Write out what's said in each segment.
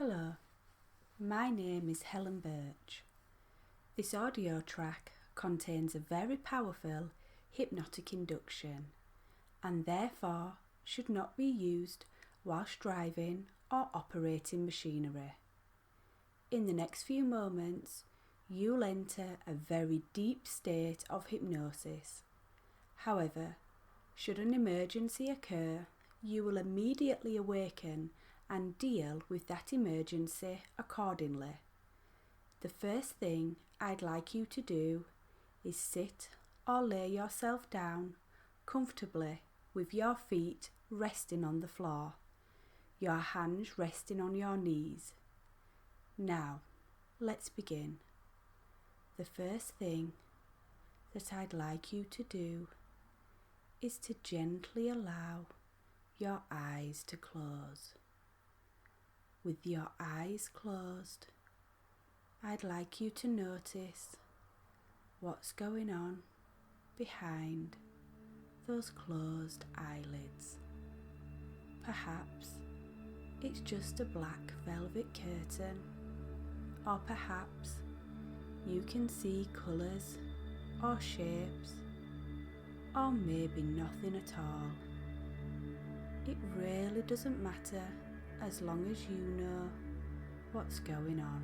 Hello, my name is Helen Birch. This audio track contains a very powerful hypnotic induction and therefore should not be used whilst driving or operating machinery. In the next few moments, you'll enter a very deep state of hypnosis. However, should an emergency occur, you will immediately awaken and deal with that emergency accordingly. The first thing I'd like you to do is sit or lay yourself down comfortably with your feet resting on the floor, your hands resting on your knees. Now, let's begin. The first thing that I'd like you to do is to gently allow your eyes to close. With your eyes closed, I'd like you to notice what's going on behind those closed eyelids. Perhaps it's just a black velvet curtain, or perhaps you can see colours or shapes, or maybe nothing at all. It really doesn't matter as long as you know what's going on.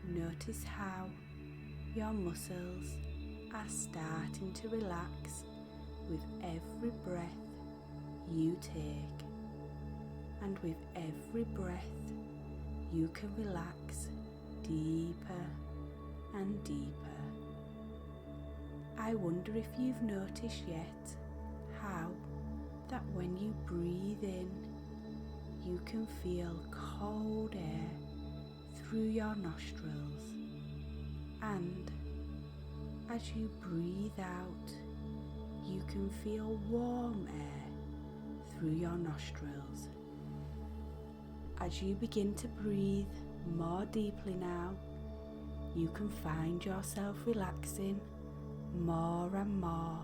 Notice how your muscles are starting to relax with every breath you take, and with every breath you can relax deeper and deeper. I wonder if you've noticed yet how that when you breathe in, you can feel cold air through your nostrils, and as you breathe out, you can feel warm air through your nostrils. As you begin to breathe more deeply now, you can find yourself relaxing more and more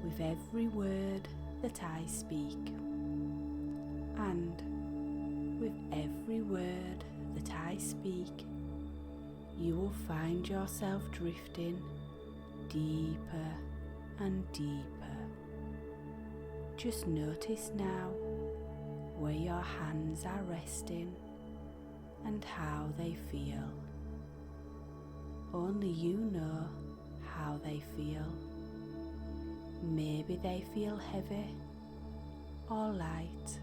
with every word that I speak. And with every word that I speak, you will find yourself drifting deeper and deeper. Just notice now where your hands are resting and how they feel. Only you know how they feel. Maybe they feel heavy or light,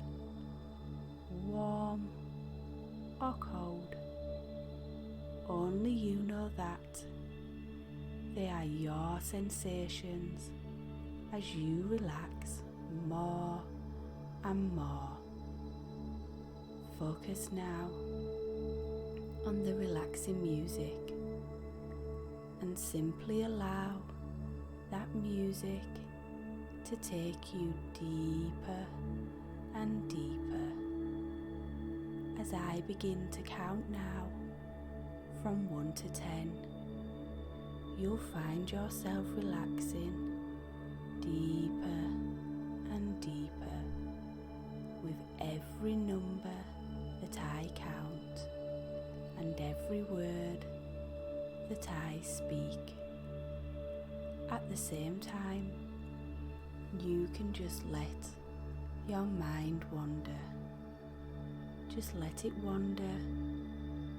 warm or cold. Only you know that. They are your sensations as you relax more and more. Focus now on the relaxing music and simply allow that music to take you deeper and deeper. As I begin to count now from 1 to 10, you'll find yourself relaxing deeper and deeper with every number that I count and every word that I speak. At the same time, you can just let your mind wander. Just let it wander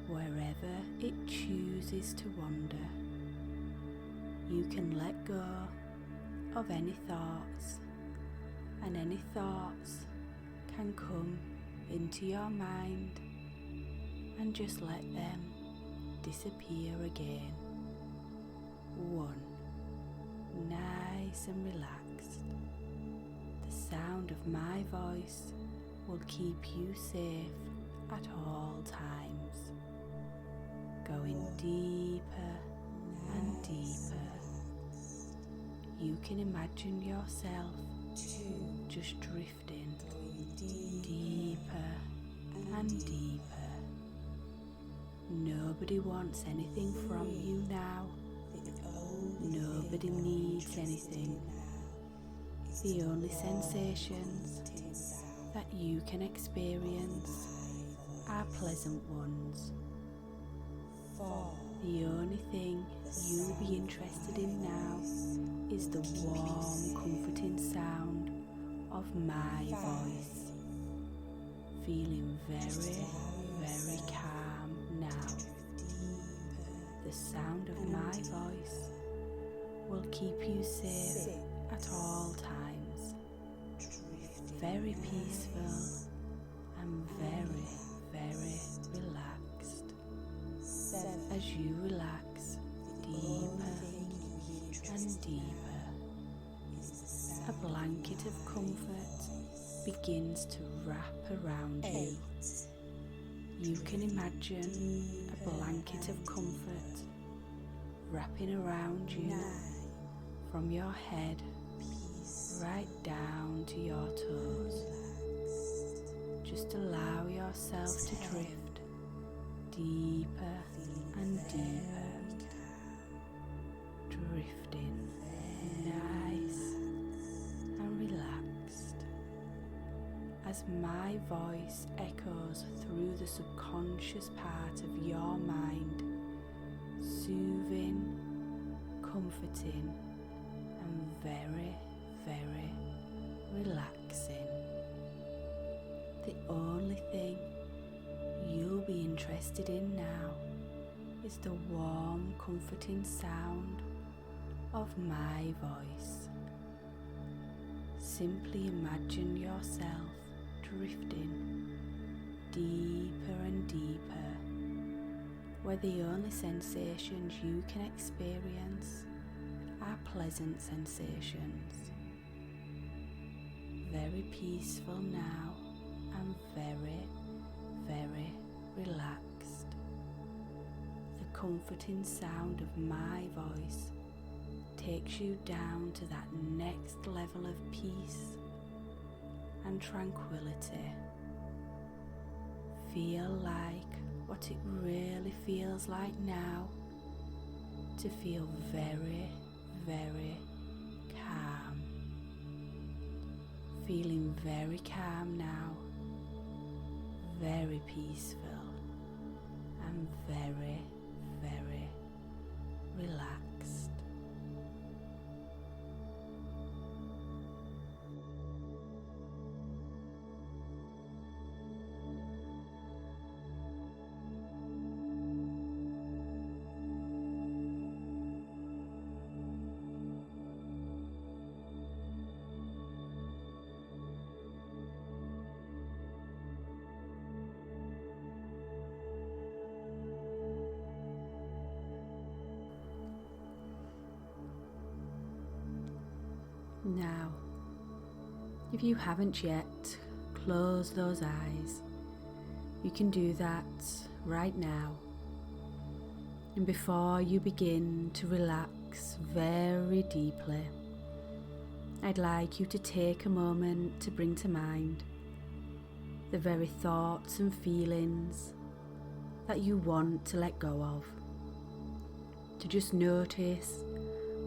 wherever it chooses to wander. You can let go of any thoughts, and any thoughts can come into your mind, and just let them disappear again. 1. Nice and relaxed. The sound of my voice will keep you safe at all times. Going deeper and deeper. You can imagine yourself just drifting deeper and deeper. Nobody wants anything from you now. Nobody needs anything. The only sensations that you can experience are pleasant ones. The only thing you'll be interested in now is the warm, comforting sound of my voice. Feeling very, very calm now. The sound of my voice will keep you safe at all times. Very peaceful and very, very relaxed. As you relax deeper and deeper, a blanket of comfort begins to wrap around you. You can imagine a blanket of comfort wrapping around you from your head right down to your toes. Just allow yourself to drift deeper and deeper, drifting nice and relaxed as my voice echoes through the subconscious part of your mind, soothing, comforting and very, very relaxing. The only thing you'll be interested in now is the warm, comforting sound of my voice. Simply imagine yourself drifting deeper and deeper, where the only sensations you can experience are pleasant sensations. Very peaceful now and very, very relaxed. The comforting sound of my voice takes you down to that next level of peace and tranquility. Feel like what it really feels like now, to feel very, very calm. Feeling very calm now, very peaceful and very, very relaxed. Now, if you haven't yet closed those eyes, you can do that right now. And before you begin to relax very deeply, I'd like you to take a moment to bring to mind the very thoughts and feelings that you want to let go of. To just notice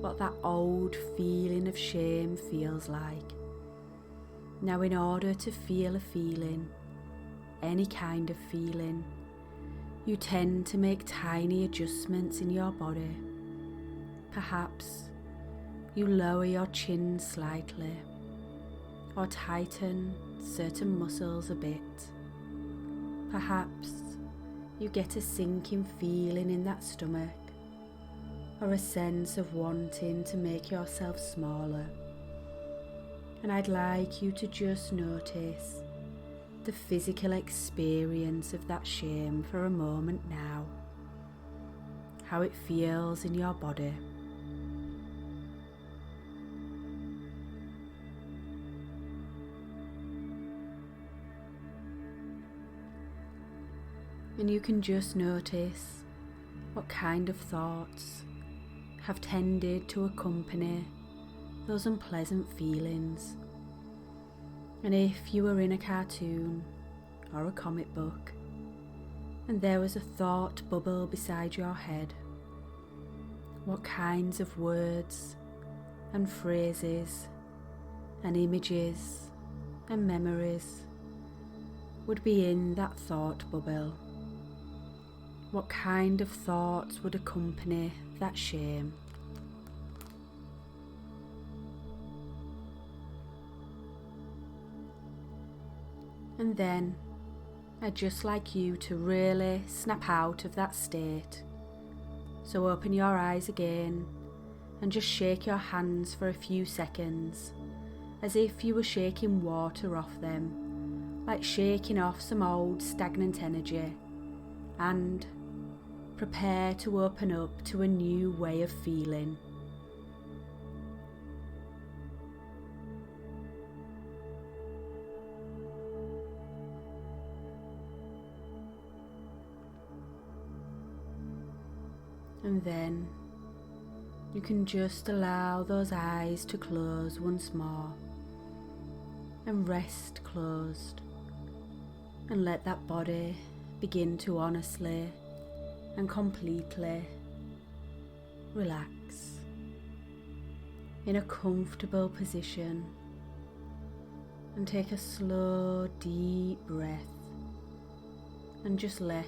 what that old feeling of shame feels like. Now, in order to feel a feeling, any kind of feeling, you tend to make tiny adjustments in your body. Perhaps you lower your chin slightly, or tighten certain muscles a bit. Perhaps you get a sinking feeling in that stomach, or a sense of wanting to make yourself smaller. And I'd like you to just notice the physical experience of that shame for a moment now, how it feels in your body. And you can just notice what kind of thoughts have tended to accompany those unpleasant feelings. And if you were in a cartoon or a comic book and there was a thought bubble beside your head, what kinds of words and phrases and images and memories would be in that thought bubble. What kind of thoughts would accompany that shame? And then I'd just like you to really snap out of that state. So open your eyes again and just shake your hands for a few seconds, as if you were shaking water off them, like shaking off some old stagnant energy, and prepare to open up to a new way of feeling. And then you can just allow those eyes to close once more and rest closed, and let that body begin to honestly and completely relax in a comfortable position, and take a slow, deep breath and just let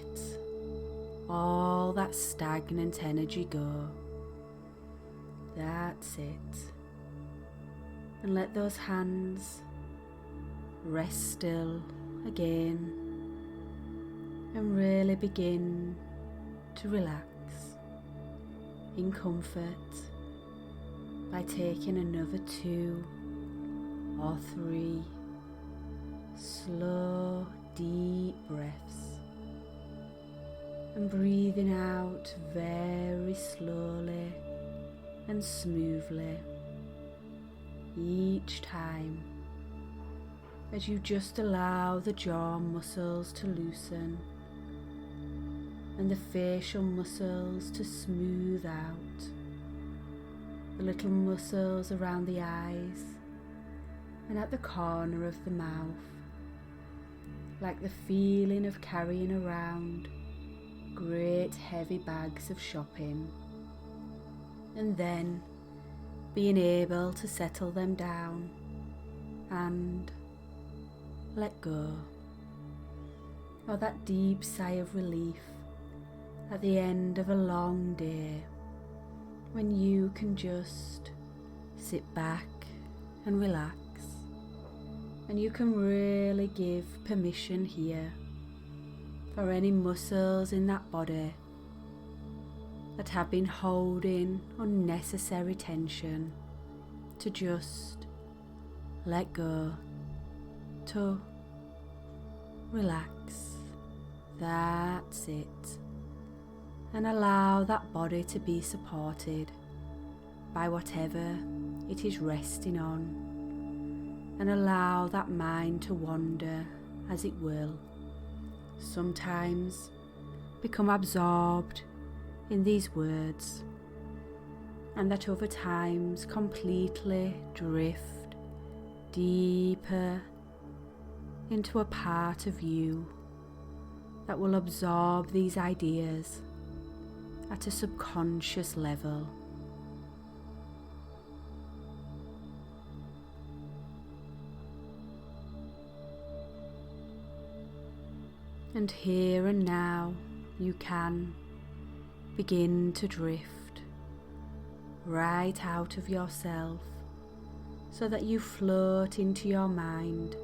all that stagnant energy go. That's it. And let those hands rest still again and really begin to relax in comfort by taking another 2 or 3 slow, deep breaths. And breathing out very slowly and smoothly each time, as you just allow the jaw muscles to loosen and the facial muscles to smooth out, the little muscles around the eyes and at the corner of the mouth, like the feeling of carrying around great heavy bags of shopping, and then being able to settle them down and let go, or that deep sigh of relief at the end of a long day, when you can just sit back and relax, and you can really give permission here for any muscles in that body that have been holding unnecessary tension to just let go, to relax. That's it. And allow that body to be supported by whatever it is resting on, and allow that mind to wander as it will. Sometimes become absorbed in these words, and that other times completely drift deeper into a part of you that will absorb these ideas at a subconscious level. And here and now you can begin to drift right out of yourself, so that you float into your mind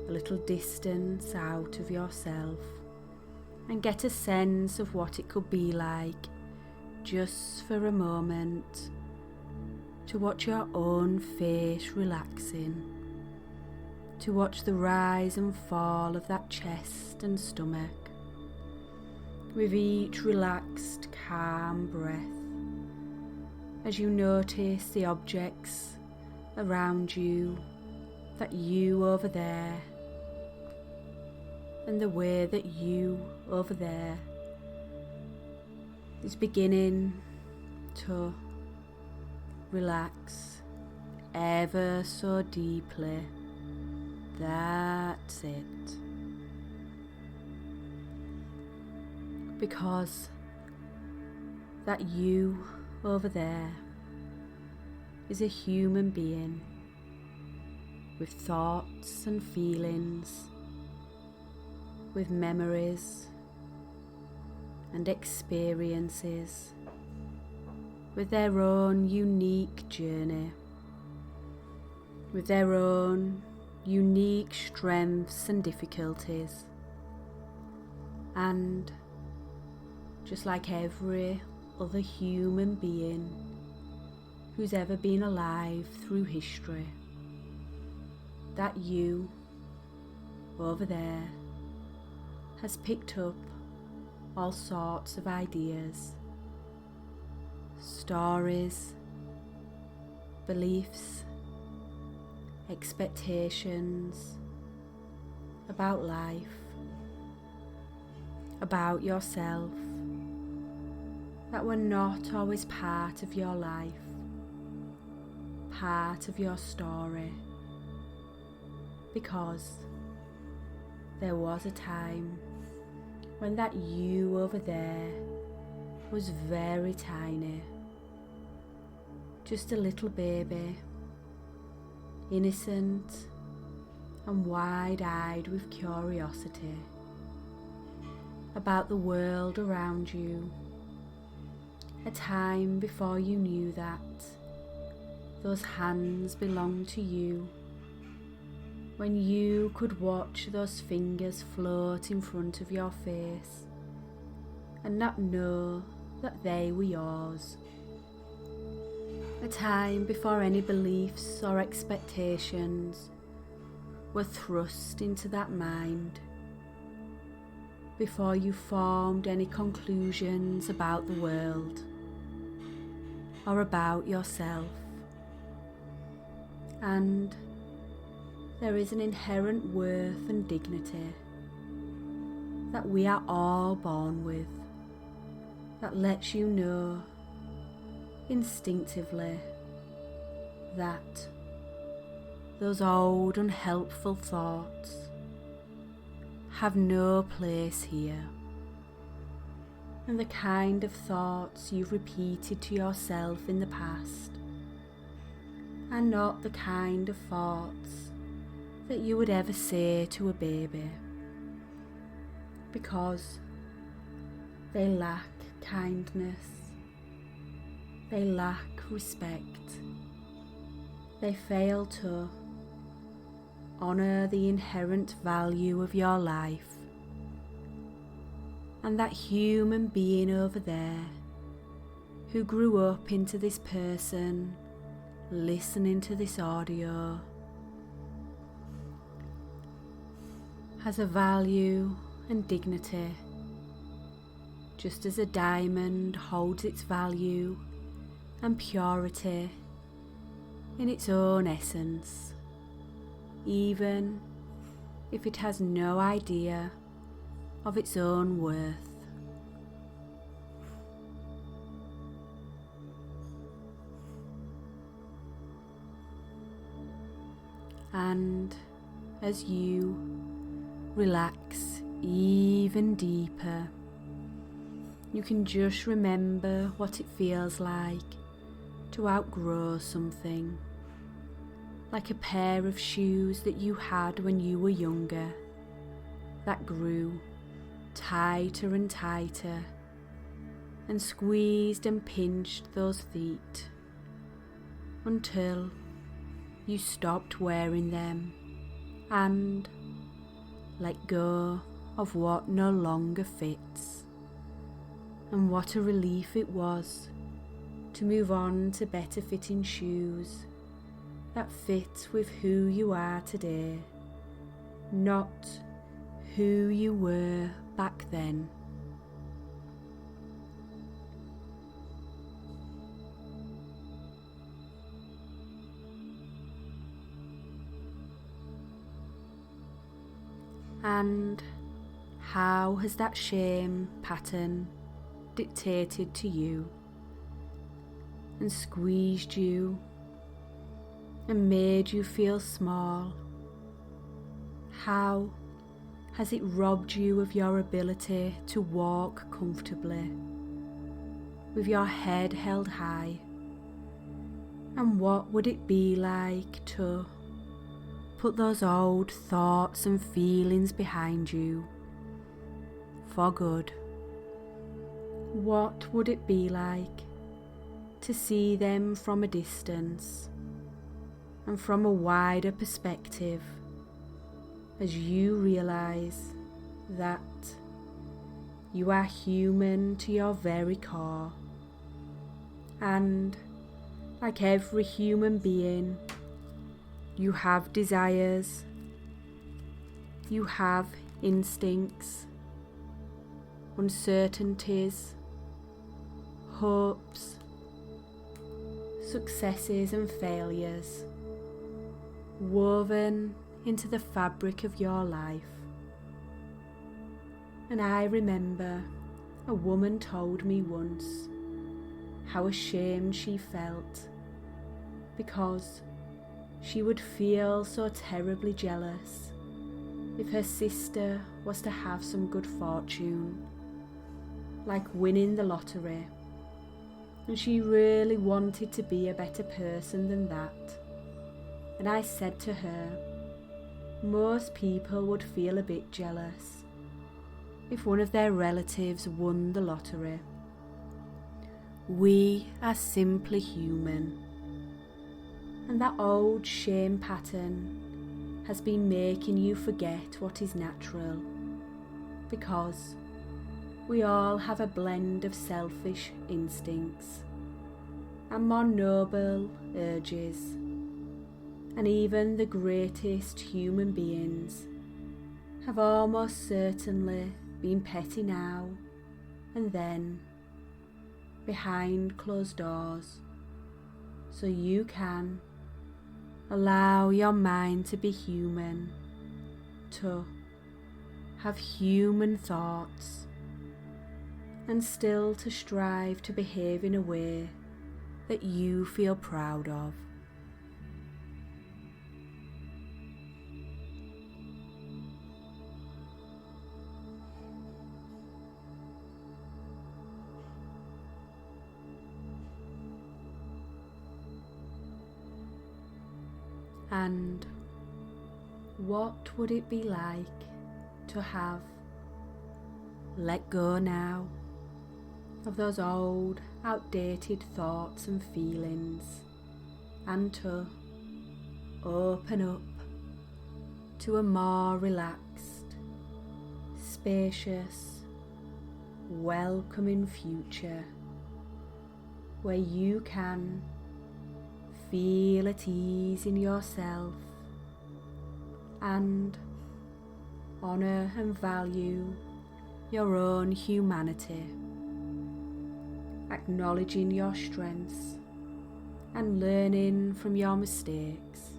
a little distance out of yourself, and get a sense of what it could be like just for a moment to watch your own face relaxing, to watch the rise and fall of that chest and stomach with each relaxed, calm breath, as you notice the objects around you, that you over there, and the way that you over there is beginning to relax ever so deeply. That's it. Because that you over there is a human being with thoughts and feelings with memories and experiences, with their own unique journey, with their own unique strengths and difficulties. And just like every other human being who's ever been alive through history, that you over there has picked up all sorts of ideas, stories, beliefs, expectations about life, about yourself, that were not always part of your life, part of your story, because there was a time when that you over there was very tiny, just a little baby, innocent and wide-eyed with curiosity about the world around you. A time before you knew that those hands belonged to you, when you could watch those fingers float in front of your face and not know that they were yours. A time before any beliefs or expectations were thrust into that mind, before you formed any conclusions about the world or about yourself. And there is an inherent worth and dignity that we are all born with, that lets you know instinctively that those old unhelpful thoughts have no place here, and the kind of thoughts you've repeated to yourself in the past are not the kind of thoughts that you would ever say to a baby, because they lack kindness, they lack respect, they fail to honour the inherent value of your life. And that human being over there who grew up into this person listening to this audio has a value and dignity, just as a diamond holds its value and purity in its own essence, even if it has no idea of its own worth. And as you relax even deeper, you can just remember what it feels like to outgrow something, like a pair of shoes that you had when you were younger, that grew tighter and tighter and squeezed and pinched those feet until you stopped wearing them and let go of what no longer fits. And what a relief it was to move on to better fitting shoes that fit with who you are today, not who you were back then. And how has that shame pattern dictated to you and squeezed you and made you feel small? How has it robbed you of your ability to walk comfortably with your head held high? And what would it be like to put those old thoughts and feelings behind you for good. What would it be like to see them from a distance and from a wider perspective as you realize that you are human to your very core, and like every human being, you have desires, you have instincts, uncertainties, hopes, successes and failures woven into the fabric of your life. And I remember a woman told me once how ashamed she felt because she would feel so terribly jealous if her sister was to have some good fortune, like winning the lottery, and she really wanted to be a better person than that. And I said to her, most people would feel a bit jealous if one of their relatives won the lottery. We are simply human, and that old shame pattern has been making you forget what is natural, because we all have a blend of selfish instincts and more noble urges, and even the greatest human beings have almost certainly been petty now and then behind closed doors, so you can allow your mind to be human, to have human thoughts, and still to strive to behave in a way that you feel proud of. And what would it be like to have let go now of those old, outdated thoughts and feelings, and to open up to a more relaxed, spacious, welcoming future where you can feel at ease in yourself and honour and value your own humanity, acknowledging your strengths and learning from your mistakes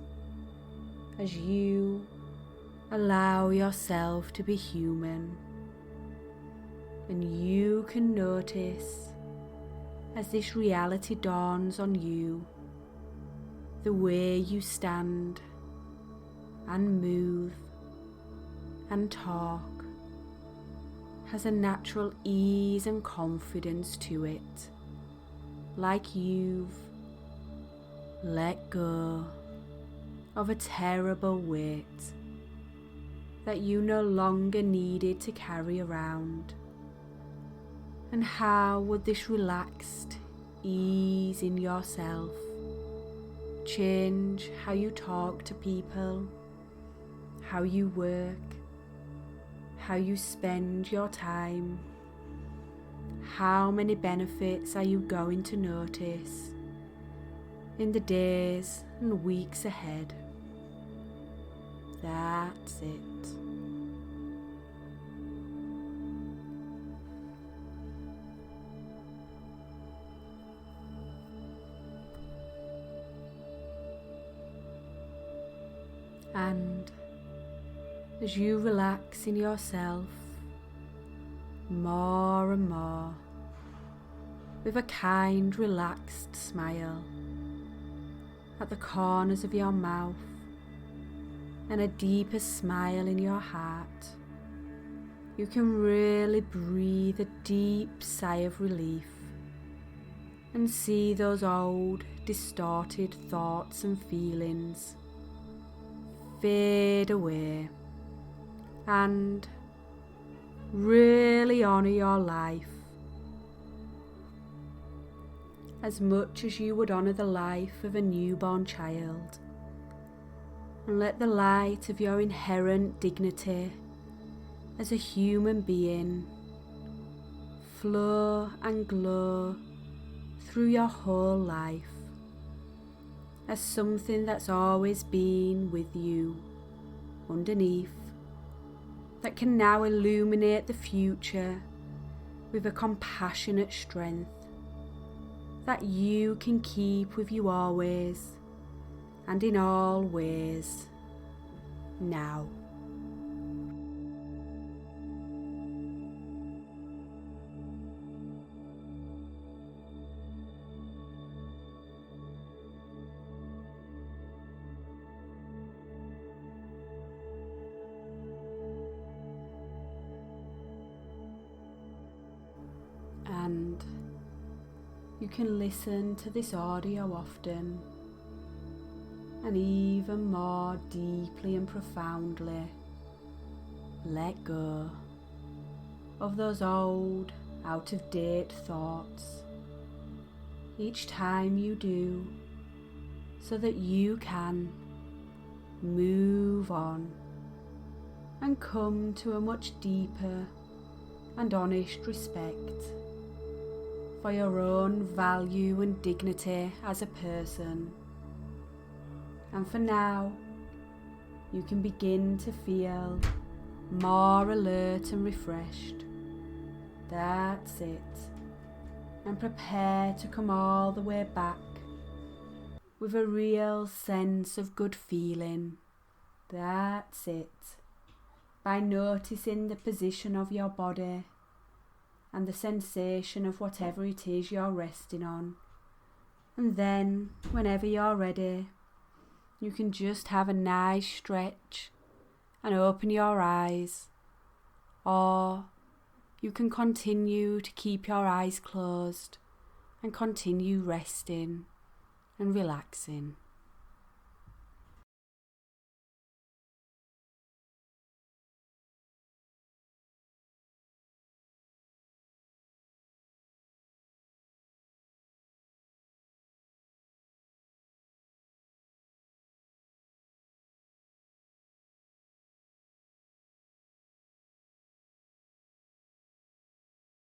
as you allow yourself to be human. And you can notice as this reality dawns on you, the way you stand and move and talk has a natural ease and confidence to it, like you've let go of a terrible weight that you no longer needed to carry around. And how would this relaxed ease in yourself change how you talk to people, how you work, how you spend your time? How many benefits are you going to notice in the days and weeks ahead? That's it. And as you relax in yourself more and more, with a kind, relaxed smile at the corners of your mouth and a deeper smile in your heart, you can really breathe a deep sigh of relief and see those old, distorted thoughts and feelings fade away and Really honour your life as much as you would honour the life of a newborn child, and let the light of your inherent dignity as a human being flow and glow through your whole life as something that's always been with you underneath, that can now illuminate the future with a compassionate strength that you can keep with you always and in all ways now. And you can listen to this audio often and even more deeply and profoundly let go of those old, out-of-date thoughts each time you do, so that you can move on and come to a much deeper and honest respect for your own value and dignity as a person. And for now, you can begin to feel more alert and refreshed. That's it. And prepare to come all the way back with a real sense of good feeling. That's it. By noticing the position of your body and the sensation of whatever it is you're resting on. And then, whenever you're ready, you can just have a nice stretch and open your eyes, or you can continue to keep your eyes closed and continue resting and relaxing.